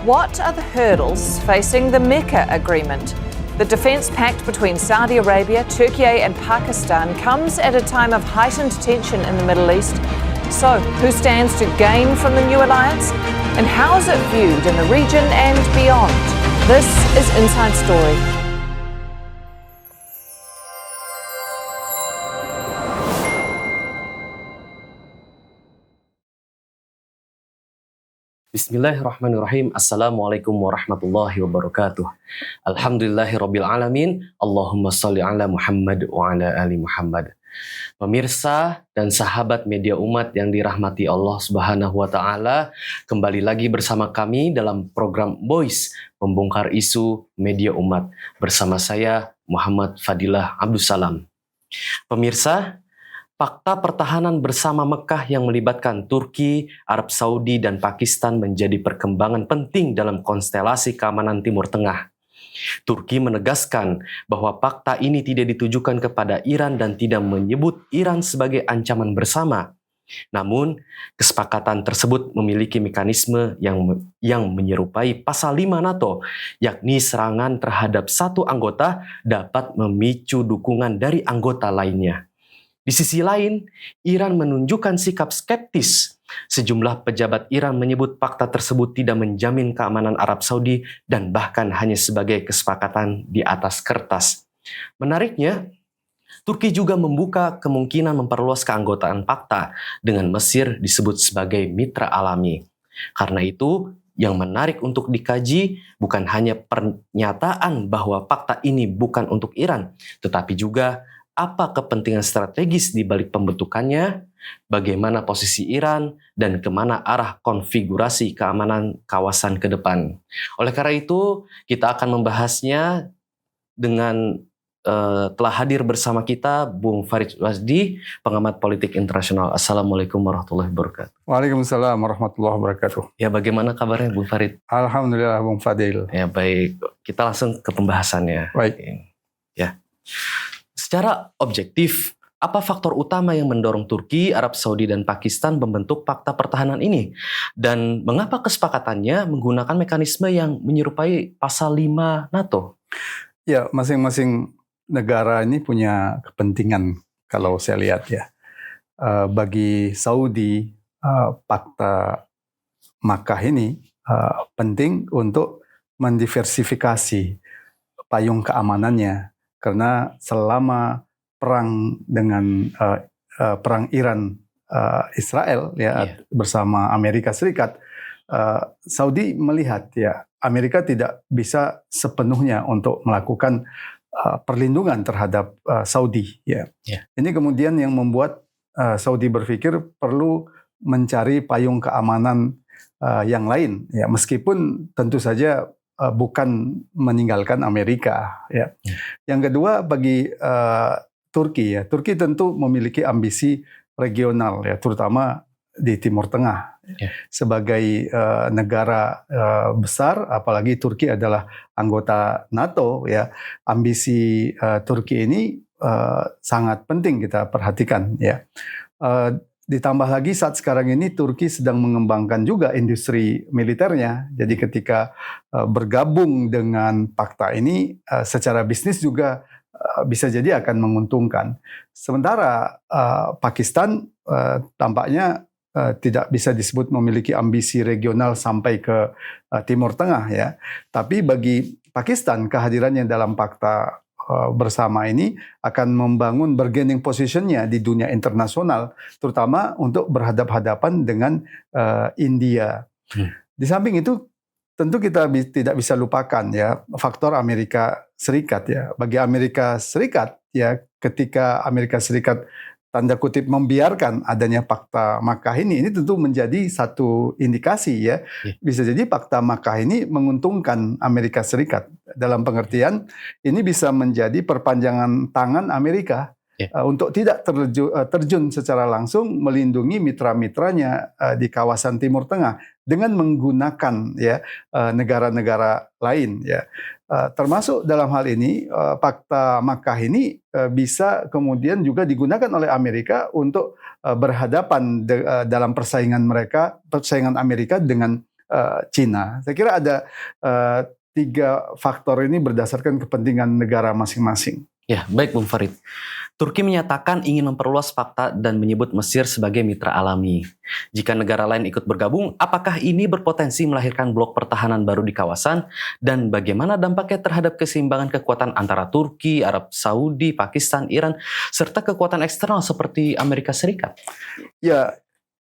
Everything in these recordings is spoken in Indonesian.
What are the hurdles facing the Mecca Agreement? The defence pact between Saudi Arabia, Turkey and Pakistan comes at a time of heightened tension in the Middle East. So, who stands to gain from the new alliance? And how is it viewed in the region and beyond? This is Inside Story. Bismillahirrahmanirrahim. Assalamualaikum warahmatullahi wabarakatuh. Alhamdulillahirabbil alamin. Allahumma shalli ala Muhammad wa ala ali Muhammad. Pemirsa dan sahabat media umat yang dirahmati Allah Subhanahu wa taala, kembali lagi bersama kami dalam program Voice Membongkar Isu Media Umat bersama saya Muhammad Fadilah Abdussalam. Pemirsa, fakta pertahanan bersama Mekah yang melibatkan Turki, Arab Saudi, dan Pakistan menjadi perkembangan penting dalam konstelasi keamanan Timur Tengah. Turki menegaskan bahwa fakta ini tidak ditujukan kepada Iran dan tidak menyebut Iran sebagai ancaman bersama. Namun, kesepakatan tersebut memiliki mekanisme yang menyerupai pasal 5 NATO, yakni serangan terhadap satu anggota dapat memicu dukungan dari anggota lainnya. Di sisi lain, Iran menunjukkan sikap skeptis. Sejumlah pejabat Iran menyebut fakta tersebut tidak menjamin keamanan Arab Saudi dan bahkan hanya sebagai kesepakatan di atas kertas. Menariknya, Turki juga membuka kemungkinan memperluas keanggotaan fakta dengan Mesir disebut sebagai mitra alami. Karena itu, yang menarik untuk dikaji bukan hanya pernyataan bahwa fakta ini bukan untuk Iran, tetapi juga apa kepentingan strategis di balik pembentukannya, bagaimana posisi Iran, dan kemana arah konfigurasi keamanan kawasan ke depan. Oleh karena itu, kita akan membahasnya dengan telah hadir bersama kita Bung Farid Wasdi, pengamat politik internasional. Assalamualaikum warahmatullahi wabarakatuh. Waalaikumsalam warahmatullahi wabarakatuh. Ya, bagaimana kabarnya Bung Farid? Alhamdulillah Bung Fadil. Ya, baik. Kita langsung ke pembahasannya. Baik. Ya. Secara objektif, apa faktor utama yang mendorong Turki, Arab Saudi, dan Pakistan membentuk fakta pertahanan ini? Dan mengapa kesepakatannya menggunakan mekanisme yang menyerupai pasal 5 NATO? Ya, masing-masing negara ini punya kepentingan kalau saya lihat ya. Bagi Saudi, fakta Makkah ini penting untuk mendiversifikasi payung keamanannya. Karena selama perang dengan perang Iran Israel bersama Amerika Serikat, Saudi melihat ya Amerika tidak bisa sepenuhnya untuk melakukan perlindungan terhadap Saudi ya. Ini kemudian yang membuat Saudi berpikir perlu mencari payung keamanan yang lain ya, meskipun tentu saja bukan meninggalkan Amerika ya. Yang kedua bagi Turki ya, Turki tentu memiliki ambisi regional ya, terutama di Timur Tengah. Sebagai negara besar, apalagi Turki adalah anggota NATO ya, ambisi Turki ini sangat penting kita perhatikan ya. Ditambah lagi saat sekarang ini Turki sedang mengembangkan juga industri militernya. Jadi ketika bergabung dengan fakta ini secara bisnis juga bisa jadi akan menguntungkan. Sementara Pakistan tampaknya tidak bisa disebut memiliki ambisi regional sampai ke Timur Tengah ya. Tapi bagi Pakistan kehadirannya dalam fakta bersama ini akan membangun bargaining position-nya di dunia internasional, terutama untuk berhadap-hadapan dengan India. Di samping itu, tentu kita tidak bisa lupakan ya faktor Amerika Serikat ya. Bagi Amerika Serikat ya, ketika Amerika Serikat tanda kutip membiarkan adanya fakta Makkah ini tentu menjadi satu indikasi ya. Bisa jadi fakta Makkah ini menguntungkan Amerika Serikat. Dalam pengertian ini bisa menjadi perpanjangan tangan Amerika untuk tidak terjun secara langsung melindungi mitra-mitranya di kawasan Timur Tengah dengan menggunakan ya negara-negara lain ya. Termasuk dalam hal ini fakta Makkah ini bisa kemudian juga digunakan oleh Amerika untuk berhadapan dalam persaingan Amerika dengan Cina. Saya kira ada 3 faktor ini berdasarkan kepentingan negara masing-masing. Ya, baik Bung Farid. Turki menyatakan ingin memperluas fakta dan menyebut Mesir sebagai mitra alami. Jika negara lain ikut bergabung, apakah ini berpotensi melahirkan blok pertahanan baru di kawasan? Dan bagaimana dampaknya terhadap keseimbangan kekuatan antara Turki, Arab Saudi, Pakistan, Iran, serta kekuatan eksternal seperti Amerika Serikat? Ya,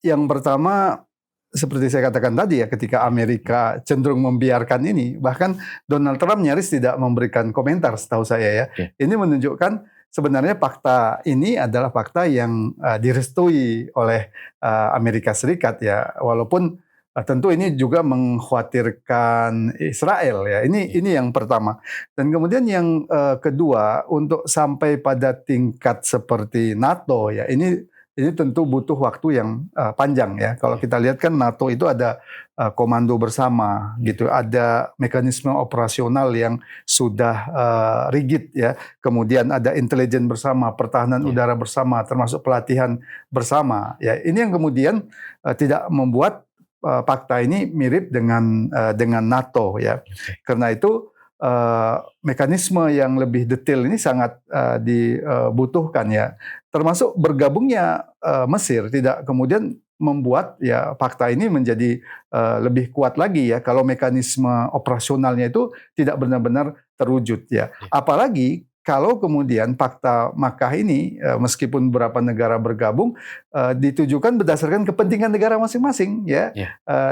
yang pertama seperti saya katakan tadi ya, ketika Amerika cenderung membiarkan ini, bahkan Donald Trump nyaris tidak memberikan komentar setahu saya ya. Oke. Ini menunjukkan sebenarnya fakta ini adalah fakta yang direstui oleh Amerika Serikat ya, walaupun tentu ini juga mengkhawatirkan Israel ya. Ini yang pertama. Dan kemudian yang kedua, untuk sampai pada tingkat seperti NATO ya, ini tentu butuh waktu yang panjang ya. Kalau kita lihat kan NATO itu ada komando bersama gitu, ada mekanisme operasional yang sudah rigid ya. Kemudian ada intelijen bersama, pertahanan udara bersama, termasuk pelatihan bersama. Ya, ini yang kemudian tidak membuat fakta ini mirip dengan NATO ya. Karena itu mekanisme yang lebih detail ini sangat dibutuhkan ya. Termasuk bergabungnya Mesir tidak kemudian membuat ya fakta ini menjadi lebih kuat lagi ya, kalau mekanisme operasionalnya itu tidak benar-benar terwujud ya. Apalagi kalau kemudian fakta Makkah ini meskipun beberapa negara bergabung ditujukan berdasarkan kepentingan negara masing-masing ya.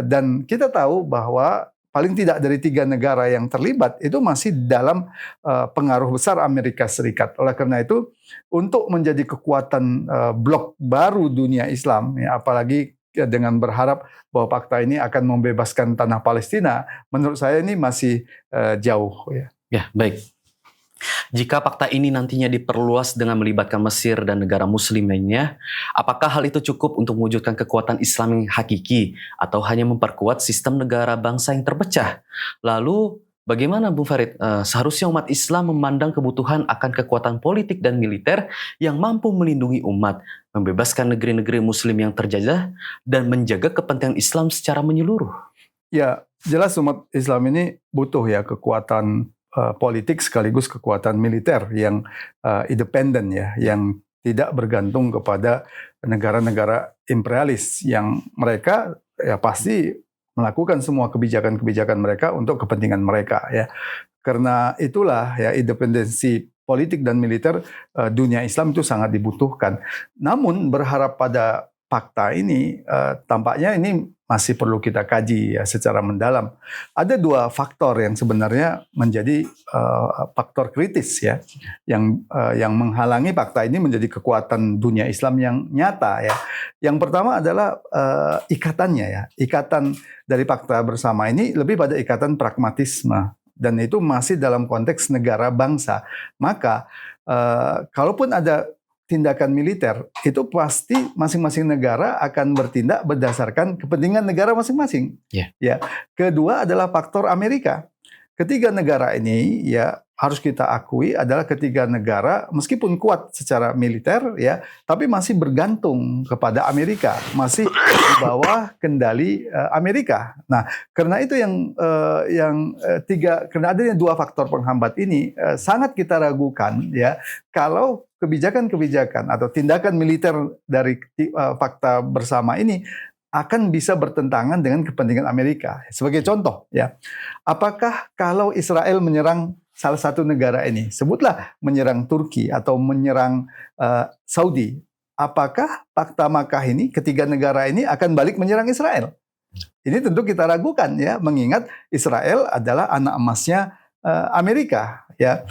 Dan kita tahu bahwa paling tidak dari 3 negara yang terlibat itu masih dalam pengaruh besar Amerika Serikat. Oleh karena itu, untuk menjadi kekuatan blok baru dunia Islam, ya, apalagi dengan berharap bahwa fakta ini akan membebaskan tanah Palestina, menurut saya ini masih jauh. Ya, baik. Jika fakta ini nantinya diperluas dengan melibatkan Mesir dan negara muslim lainnya, apakah hal itu cukup untuk mewujudkan kekuatan Islam yang hakiki atau hanya memperkuat sistem negara bangsa yang terpecah? Lalu bagaimana Bung Farid, seharusnya umat Islam memandang kebutuhan akan kekuatan politik dan militer yang mampu melindungi umat, membebaskan negeri-negeri muslim yang terjajah, dan menjaga kepentingan Islam secara menyeluruh? Ya, jelas umat Islam ini butuh ya kekuatan politik sekaligus kekuatan militer yang independen ya, yang tidak bergantung kepada negara-negara imperialis yang mereka ya pasti melakukan semua kebijakan-kebijakan mereka untuk kepentingan mereka ya. Karena itulah ya independensi politik dan militer dunia Islam itu sangat dibutuhkan. Namun berharap pada fakta ini tampaknya ini masih perlu kita kaji ya secara mendalam. Ada 2 faktor yang sebenarnya menjadi faktor kritis ya, yang menghalangi fakta ini menjadi kekuatan dunia Islam yang nyata ya. Yang pertama adalah ikatannya ya, ikatan dari fakta bersama ini lebih pada ikatan pragmatisme, dan itu masih dalam konteks negara bangsa. Maka kalaupun ada tindakan militer, itu pasti masing-masing negara akan bertindak berdasarkan kepentingan negara masing-masing. Ya. Kedua adalah faktor Amerika. Ketiga negara ini ya harus kita akui adalah ketiga negara meskipun kuat secara militer ya, tapi masih bergantung kepada Amerika, masih di bawah kendali Amerika. Nah, karena itu karena adanya 2 faktor penghambat ini sangat kita ragukan ya kalau kebijakan-kebijakan atau tindakan militer dari fakta bersama ini akan bisa bertentangan dengan kepentingan Amerika. Sebagai contoh ya, apakah kalau Israel menyerang salah satu negara ini, sebutlah menyerang Turki atau menyerang Saudi, apakah fakta Makkah ini, ketiga negara ini akan balik menyerang Israel? Ini tentu kita ragukan ya, mengingat Israel adalah anak emasnya Amerika ya.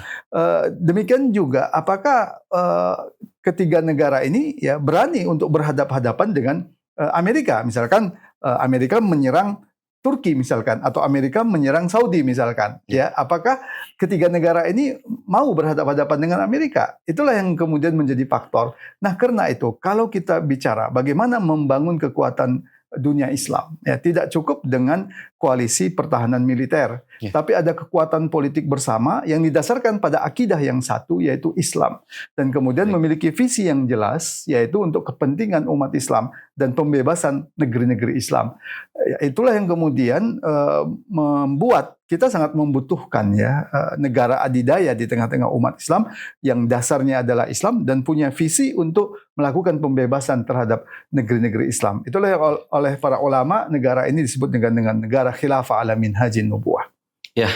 Demikian juga apakah ketiga negara ini ya berani untuk berhadapan-hadapan dengan Amerika, misalkan Amerika menyerang Turki misalkan, atau Amerika menyerang Saudi misalkan, ya apakah ketiga negara ini mau berhadapan-hadapan dengan Amerika? Itulah yang kemudian menjadi faktor. Nah, karena itu kalau kita bicara bagaimana membangun kekuatan dunia Islam. Ya, tidak cukup dengan koalisi pertahanan militer, tapi ada kekuatan politik bersama yang didasarkan pada akidah yang satu, yaitu Islam, dan kemudian memiliki visi yang jelas, yaitu untuk kepentingan umat Islam dan pembebasan negeri-negeri Islam. Itulah yang kemudian membuat kita sangat membutuhkan negara adidaya di tengah-tengah umat Islam yang dasarnya adalah Islam dan punya visi untuk melakukan pembebasan terhadap negeri-negeri Islam. Itulah yang oleh para ulama negara ini disebut dengan negara khilafah ala minhajin nubuwah. Ya,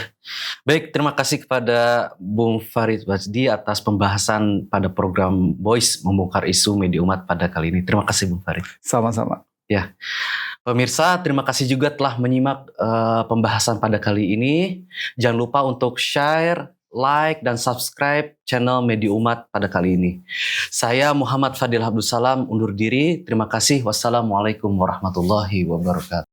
baik, terima kasih kepada Bung Farid Wajdi atas pembahasan pada program Voice Membongkar Isu Media Umat pada kali ini. Terima kasih Bung Farid. Sama-sama. Ya, pemirsa, terima kasih juga telah menyimak pembahasan pada kali ini. Jangan lupa untuk share, like, dan subscribe channel Media Umat pada kali ini. Saya Muhammad Fadil Abdussalam undur diri. Terima kasih. Wassalamualaikum warahmatullahi wabarakatuh.